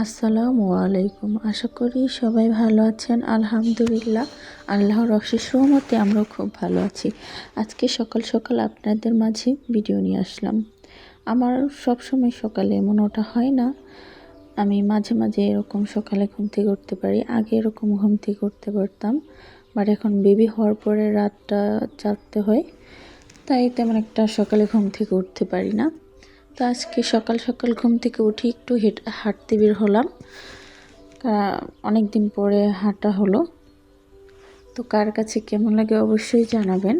আসসালামু আলাইকুম। আশা করি সবাই ভালো আছেন। আলহামদুলিল্লাহ, আল্লাহর অশেষ রহমতে আমরাও খুব ভালো আছি। আজকে সকাল সকাল আপনাদের মাঝে ভিডিও নিয়ে আসলাম। আমার সবসময় সকালে এমন ওঠা হয় না। আমি মাঝে মাঝে এরকম সকালে ঘুম থেকে উঠতে পারি। আগে এরকম ঘুম থেকে উঠতে পারতাম, বাট এখন বেবি হওয়ার পরে রাতটা জাগতে হয়, তাই তেমন একটা সকালে ঘুম থেকে উঠতে পারি না। তো আজকে সকাল সকাল ঘুম থেকে উঠে একটু হাঁটতে বের হলাম। অনেক দিন পরে হাঁটা হলো। তো কার কাছে কেমন লাগে অবশ্যই জানাবেন।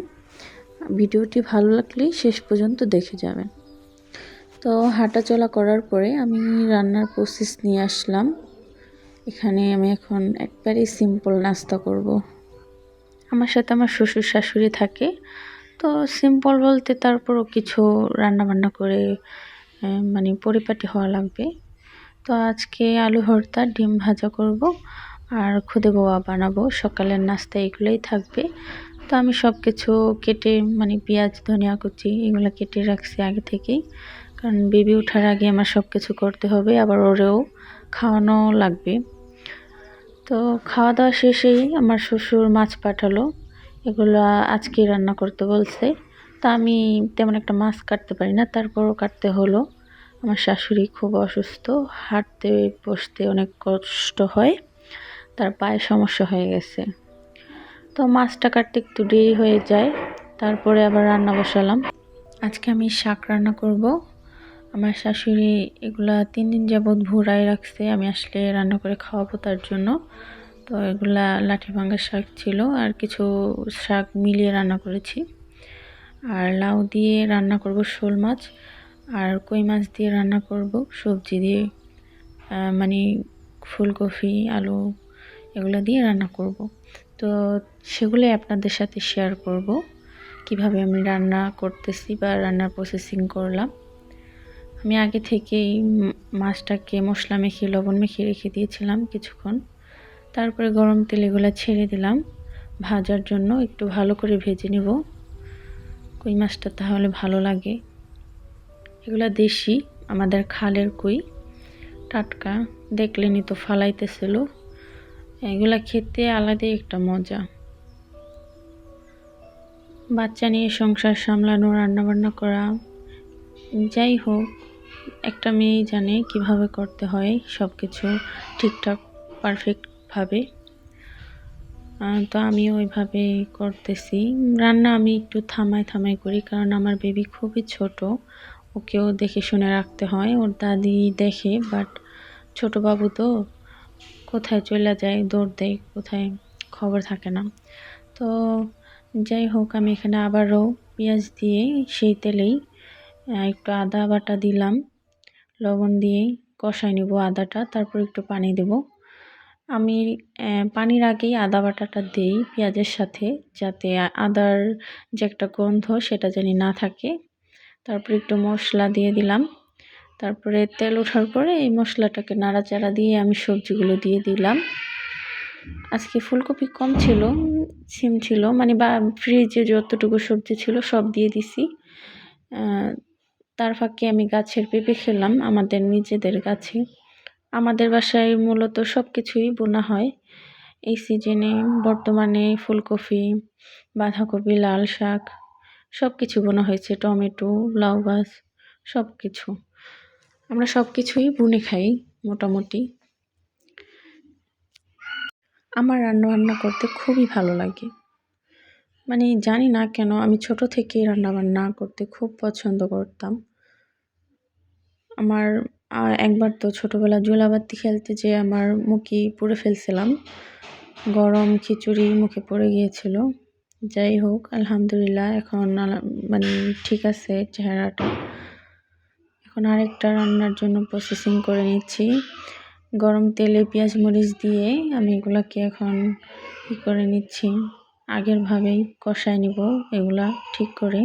ভিডিওটি ভালো লাগলে শেষ পর্যন্ত দেখে যাবেন। তো হাঁটা চলা করার পরে আমি রান্নার প্রসেস নিয়ে আসলাম। এখানে আমি এখন একবারেই সিম্পল নাস্তা করব। আমার সাথে আমার শ্বশুর শাশুড়ি থাকে, তো সিম্পল বলতে তারপরও কিছু রান্না বান্না করে মানে পরিপাটি হওয়া লাগবে। তো আজকে আলু ভর্তা, ডিম ভাজা করব আর খুদে বড়া বানাবো। সকালের নাস্তা এগুলোই থাকবে। তো আমি সব কিছু কেটে মানে পেঁয়াজ, ধনিয়া কুচি এগুলো কেটে রাখছি আগে থেকেই, কারণ বেবি ওঠার আগে আমার সব কিছু করতে হবে, আবার ওরেও খাওয়ানো লাগবে। তো খাওয়া দাওয়া শেষেই আমার শ্বশুর মাছ পাঠালো, এগুলো আজকে রান্না করতে বলছে। তা আমি তেমন একটা মাছ কাটতে পারি না, তারপরও কাটতে হলো। আমার শাশুড়ি খুব অসুস্থ, হাঁটতে বসতে অনেক কষ্ট হয়, তার পায়ে সমস্যা হয়ে গেছে। তো মাছটা কাটতে একটু দেরি হয়ে যায়, তারপরে আবার রান্না বসালাম। আজকে আমি শাক রান্না করব। আমার শাশুড়ি এগুলা 3 দিন যাবৎ ভুরাই রাখছে, আমি আসলে রান্না করে খাওয়াবো তার জন্য। তো এগুলা লাঠি ভাঙা শাক ছিল, আর কিছু শাক মিলিয়ে রান্না করেছি। আর লাউ দিয়ে রান্না করব শোল মাছ, আর কই মাছ দিয়ে রান্না করব সবজি দিয়ে, মানে ফুলকপি, আলু এগুলো দিয়ে রান্না করব। তো সেগুলোই আপনাদের সাথে শেয়ার করব, কিভাবে আমি রান্না করতেছি বা রান্নার প্রসেসিং করলাম। আমি আগে থেকেই মাছটাকে মশলা মেখে লবণ মেখে রেখে দিয়েছিলাম কিছুক্ষণ। তারপরে গরম তেলে এগুলো ছেড়ে দিলাম ভাজার জন্য। একটু ভালো করে ভেজে নেব কই মাছটা, তাহলে ভালো লাগে। এগুলা দেশি, আমাদের খালের কই, টাটকা, দেখলেনি তো ফালাইতেছিল। এগুলা খেতে আলাদাই একটা মজা। বাচ্চা নিয়ে সংসার সামলানো, রান্নাবান্না করা, যাই হোক, একটা মেয়েই জানে কিভাবে করতে হয় সব কিছু ঠিকঠাক পারফেক্টভাবে। তো আমি ওইভাবে করতেছি রান্না। আমি একটু থামাই থামাই করি, কারণ আমার বেবি খুবই ছোট, ওকেও দেখে শুনে রাখতে হয়। ওর দাদি দেখে, বাট ছোট বাবু তো কোথায় চলে যায়, দৌড় দেয়, কোথায় খবর থাকে না। তো যাই হোক, আমি এখানে আবারও পেঁয়াজ দিয়ে সেই তেলেই একটু আদা বাটা দিলাম, লবণ দিয়ে কষাই নেব আদাটা, তারপর একটু পানি দেব। আমি পানির আগেই আদা বাটাটা দেই পেঁয়াজের সাথে, যাতে আদার যে একটা গন্ধ সেটা জানি না থাকে। তারপর একটু মশলা দিয়ে দিলাম, তারপরে তেল ওঠার পরে এই মশলাটাকে নাড়াচাড়া দিয়ে আমি সবজিগুলো দিয়ে দিলাম। আজকে ফুলকপি কম ছিল, সিম ছিল, মানে বা ফ্রিজে যতটুকু সবজি ছিল সব দিয়ে দিছি। তার ফাঁকে আমি গাছের পেঁপে খেলাম, আমাদের নিজেদের গাছে। আমাদের বাসায় মূলত সব কিছুই বোনা হয় এই সিজনে। বর্তমানে ফুলকপি, বাঁধাকপি, লাল শাক সব কিছু বোনা হয়েছে, টমেটো, লাউ গাছ, সব কিছু। আমরা সব কিছুই বুনে খাই মোটামুটি। আমার রান্নাবান্না করতে খুবই ভালো লাগে, মানে জানি না কেন, আমি ছোট থেকেই রান্নাবান্না করতে খুব পছন্দ করতাম। আমার একবার তো ছোটোবেলা জোলাবাতি খেলতে যেয়ে আমার মুখে পুড়ে ফেলছিলাম, গরম খিচুড়ি মুখে পড়ে গিয়েছিল। যাই হোক, আলহামদুলিল্লাহ এখন মানে ঠিক আছে চেহারাটা। এখন আরেকটা রান্নার জন্য প্রসেসিং করে নিচ্ছি। গরম তেলে পেঁয়াজ মরিচ দিয়ে আমি এগুলাকে এখন করে নিচ্ছি, আগের ভাবেই কষায় নিব এগুলা ঠিক করে।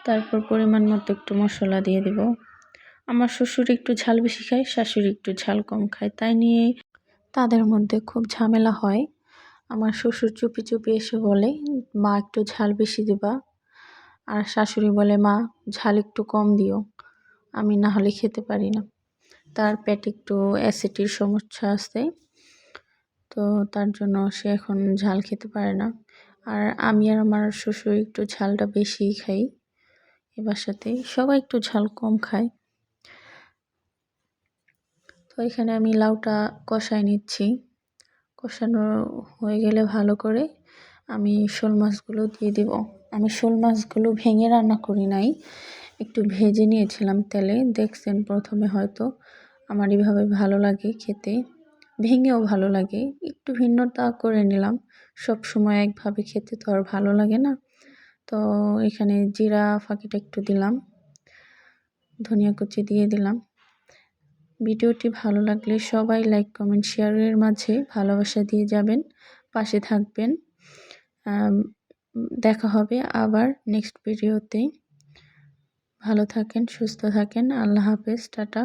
তারপর পরিমাণ মতো একটু মশলা দিয়ে দেব। আমার শ্বশুর একটু ঝাল বেশি খায়, শাশুড়ি একটু ঝাল কম খায়, তাই নিয়ে তাদের মধ্যে খুব ঝামেলা হয়। আমার শ্বশুর চুপি চুপি এসে বলে, মা একটু ঝাল বেশি দিবা, আর শাশুড়ি বলে, মা ঝাল একটু কম দিও, আমি না হলে খেতে পারি না। তার পেটে একটু অ্যাসিডিটির সমস্যা আছে, তো তার জন্য সে এখন ঝাল খেতে পারে না। আর আমি আর আমার শ্বশুর একটু ঝালটা বেশিই খাই। এ বাসাতে সবাই একটু ঝাল কম খায়। তো এখানে আমি লাউটা কষায় নিচ্ছি। কষানো হয়ে গেলে ভালো করে আমি শোল মাছগুলো দিয়ে দেব। আমি শোল মাছগুলো ভেঙে রান্না করি নাই, একটু ভেজে নিয়েছিলাম তেলে। দেখছেন প্রথমে হয়তো আমার এভাবে ভালো লাগে খেতে, ভেঙেও ভালো লাগে। একটু ভিন্নতা করে নিলাম, সব সময় একভাবে খেতে তো আর ভালো লাগে না। তো এখানে জিরা ফাঁকিটা একটু দিলাম, ধনিয়া কুচি দিয়ে দিলাম। ভিডিওটি ভালো লাগলে সবাই লাইক কমেন্ট শেয়ারের মাঝে ভালোবাসা দিয়ে যাবেন, পাশে থাকবেন। দেখা হবে আবার নেক্সট ভিডিওতে। ভালো থাকেন, সুস্থ থাকেন। আল্লাহ হাফেজ, টাটা।